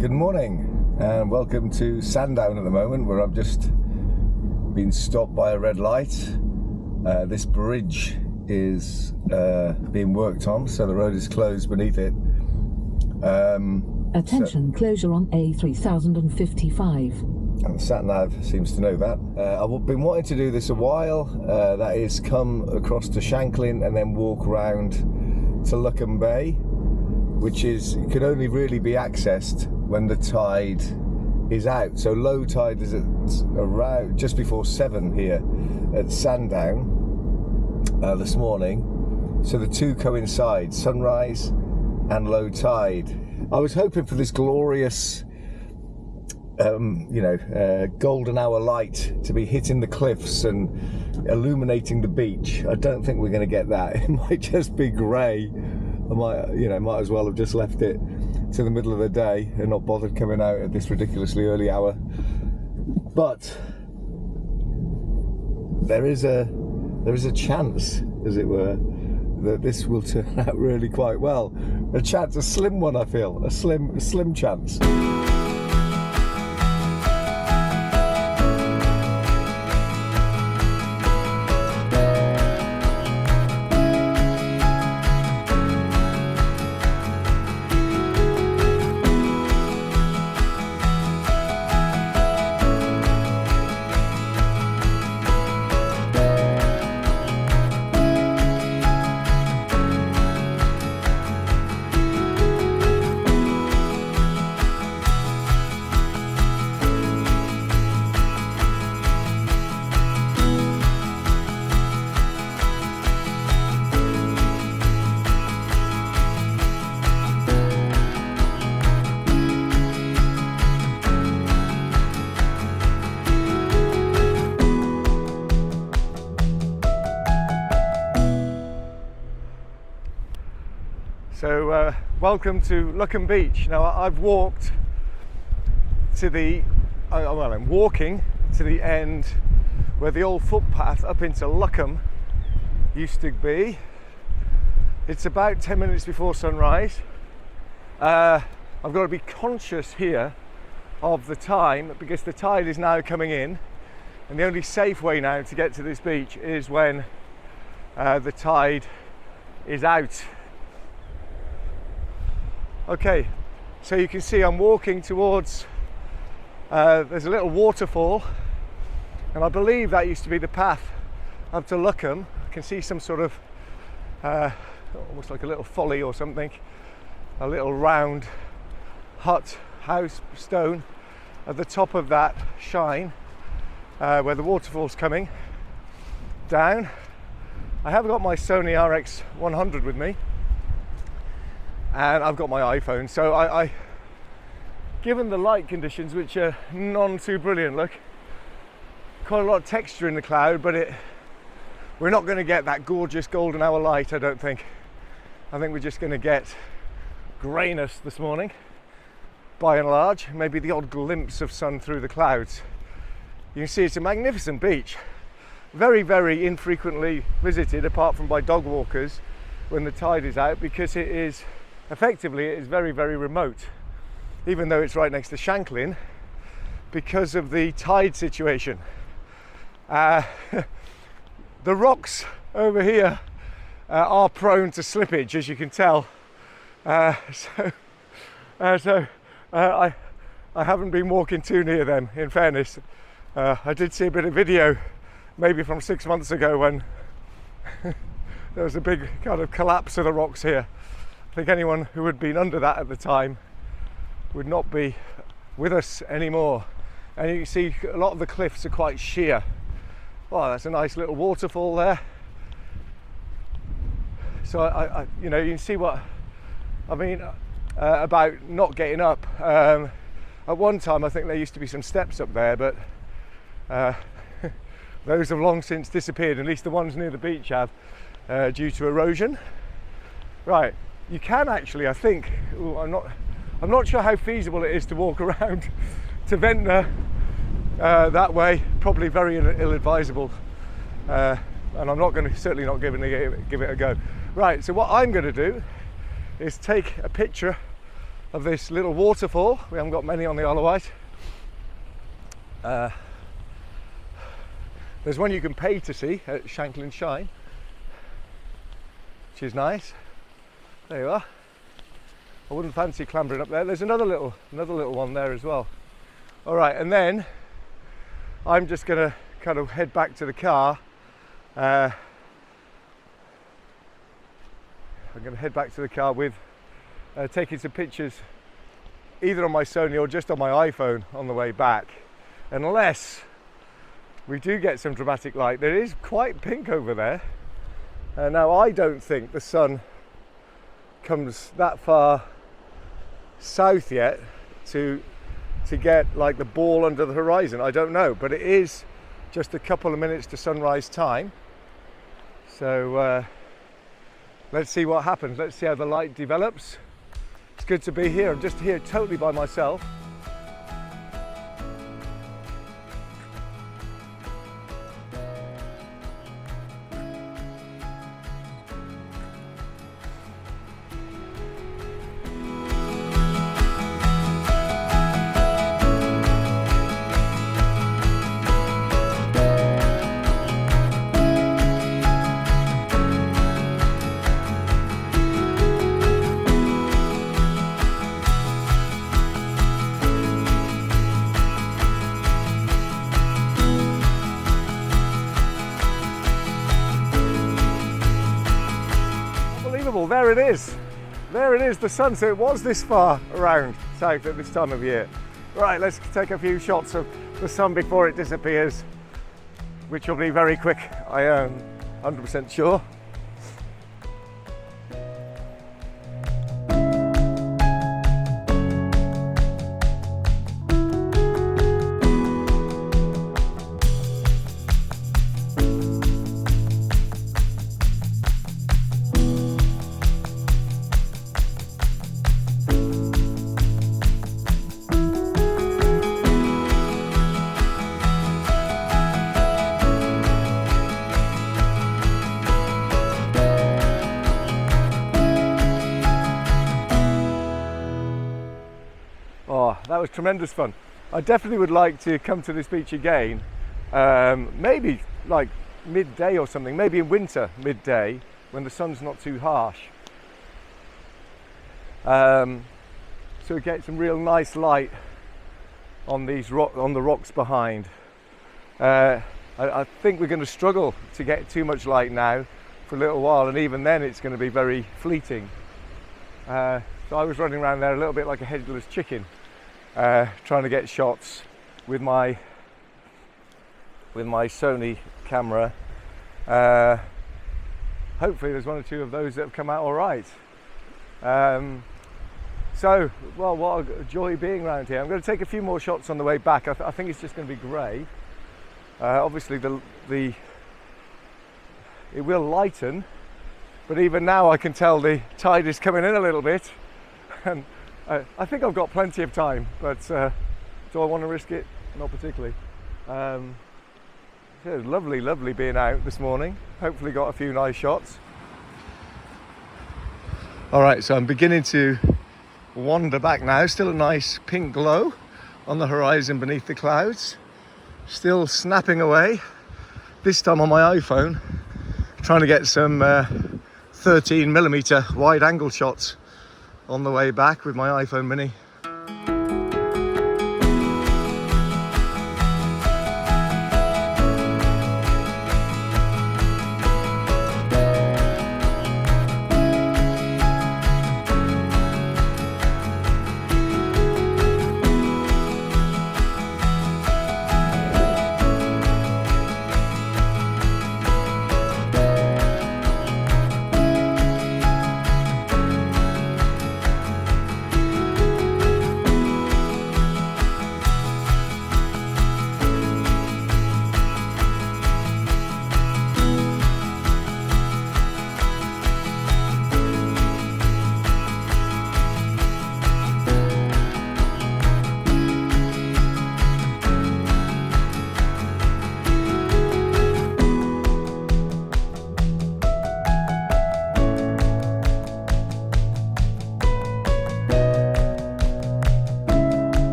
Good morning and welcome to Sandown at the moment, where I've just been stopped by a red light. This bridge is being worked on, so the road is closed beneath it. Attention, closure on A3055. And the sat-nav seems to know that. I've been wanting to do this a while, that is come across to Shanklin and then walk around to Luccombe Bay, which could only really be accessed when the tide is out. So low tide is at around just before 7 here at Sandown this morning. So the two coincide, sunrise and low tide. I was hoping for this glorious golden hour light to be hitting the cliffs and illuminating the beach. I don't think we're going to get that. It might just be grey. I might as well have just left it to the middle of the day and not bothered coming out at this ridiculously early hour. But there is a chance, as it were, that this will turn out really quite well. A chance, a slim one, I feel, a slim chance. So welcome to Luccombe Beach. Now I've walked to I'm walking to the end where the old footpath up into Luccombe used to be. It's about 10 minutes before sunrise. I've got to be conscious here of the time because the tide is now coming in, and the only safe way now to get to this beach is when the tide is out. Okay, so you can see I'm walking towards, there's a little waterfall, and I believe that used to be the path up to Luccombe. I can see some sort of, almost like a little folly or something, a little round hut, house, stone at the top of that shine, where the waterfall's coming down. I have got my Sony RX100 with me, and I've got my iPhone, so I given the light conditions, which are none too brilliant, look, quite a lot of texture in the cloud, but we're not going to get that gorgeous golden hour light, I don't think. I think we're just going to get greyness this morning, by and large, maybe the odd glimpse of sun through the clouds. You can see it's a magnificent beach, very, very infrequently visited, apart from by dog walkers when the tide is out, because it is very, very remote, even though it's right next to Shanklin, because of the tide situation. The rocks over here are prone to slippage, as you can tell. I haven't been walking too near them, in fairness. I did see a bit of video, maybe from 6 months ago, when there was a big kind of collapse of the rocks here. I think anyone who had been under that at the time would not be with us anymore. And you can see a lot of the cliffs are quite sheer. Wow, that's a nice little waterfall there. So you can see what I mean about not getting up. At one time, I think there used to be some steps up there, but those have long since disappeared. At least the ones near the beach have, due to erosion. Right. You can actually, I think, I'm not sure how feasible it is to walk around to Ventnor that way. Probably very ill-advisable, and I'm not going to, certainly not give it a go. Right, so what I'm going to do is take a picture of this little waterfall. We haven't got many on the Isle of Wight. There's one you can pay to see at Shanklin Shine, which is nice. There you are. I wouldn't fancy clambering up there. There's another little one there as well. All right, and then I'm just gonna kind of head back to the car. I'm gonna head back to the car with taking some pictures either on my Sony or just on my iPhone on the way back, unless we do get some dramatic light. There is quite pink over there. Now I don't think the sun comes that far south yet to get like the ball under the horizon. I don't know, but it is just a couple of minutes to sunrise time. So let's see what happens. Let's see how the light develops. It's good to be here. I'm just here totally by myself. There it is. There it is, the sun. So it was this far around south at this time of year. Right, let's take a few shots of the sun before it disappears, which will be very quick, I am 100% sure. That was tremendous fun. I definitely would like to come to this beach again, maybe like midday or something, maybe in winter midday when the sun's not too harsh, so we get some real nice light on these on the rocks behind. I think we're going to struggle to get too much light now for a little while, and even then it's going to be very fleeting. So I was running around there a little bit like a headless chicken, trying to get shots with my Sony camera. Hopefully there's one or two of those that have come out all right. So, well, what a joy being around here. I'm going to take a few more shots on the way back. I think it's just going to be grey. Obviously it will lighten, but even now I can tell the tide is coming in a little bit, and I think I've got plenty of time, but do I want to risk it? Not particularly. It was lovely being out this morning. Hopefully got a few nice shots. All right, so I'm beginning to wander back now. Still a nice pink glow on the horizon beneath the clouds. Still snapping away, this time on my iPhone, trying to get some 13mm wide angle shots on the way back with my iPhone mini.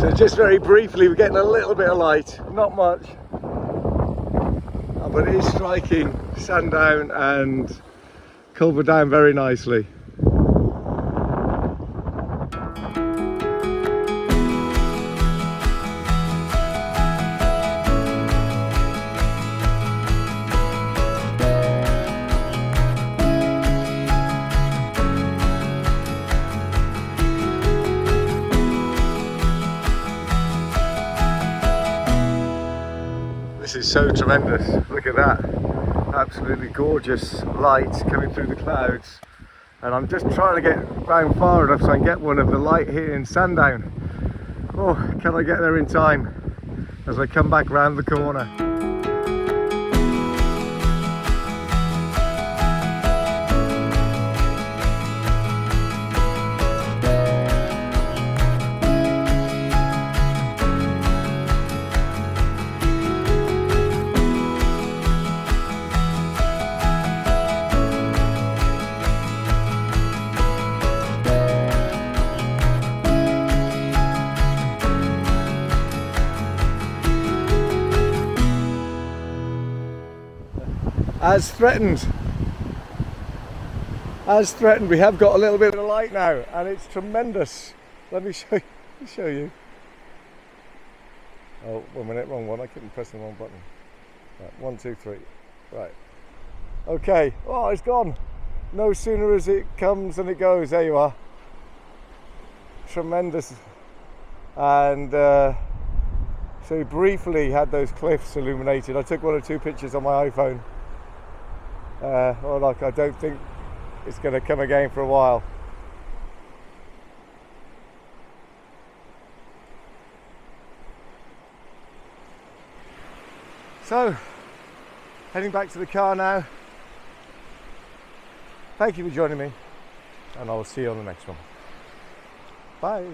So just very briefly, we're getting a little bit of light, not much, but it is striking Sandown and Culver Down very nicely. This is so tremendous, look at that, absolutely gorgeous light coming through the clouds, and I'm just trying to get round far enough so I can get one of the light here in Sandown. Oh, can I get there in time as I come back round the corner. As threatened, we have got a little bit of light now, and it's tremendous. Let me show you. Oh, 1 minute, wrong one. I couldn't press the wrong button. Right, 1, 2, 3. Right. Okay. Oh, it's gone. No sooner as it comes than it goes. There you are. Tremendous. And so briefly had those cliffs illuminated. I took 1 or 2 pictures on my iPhone. Like I don't think it's going to come again for a while. So, heading back to the car now. Thank you for joining me, and I will see you on the next one. Bye.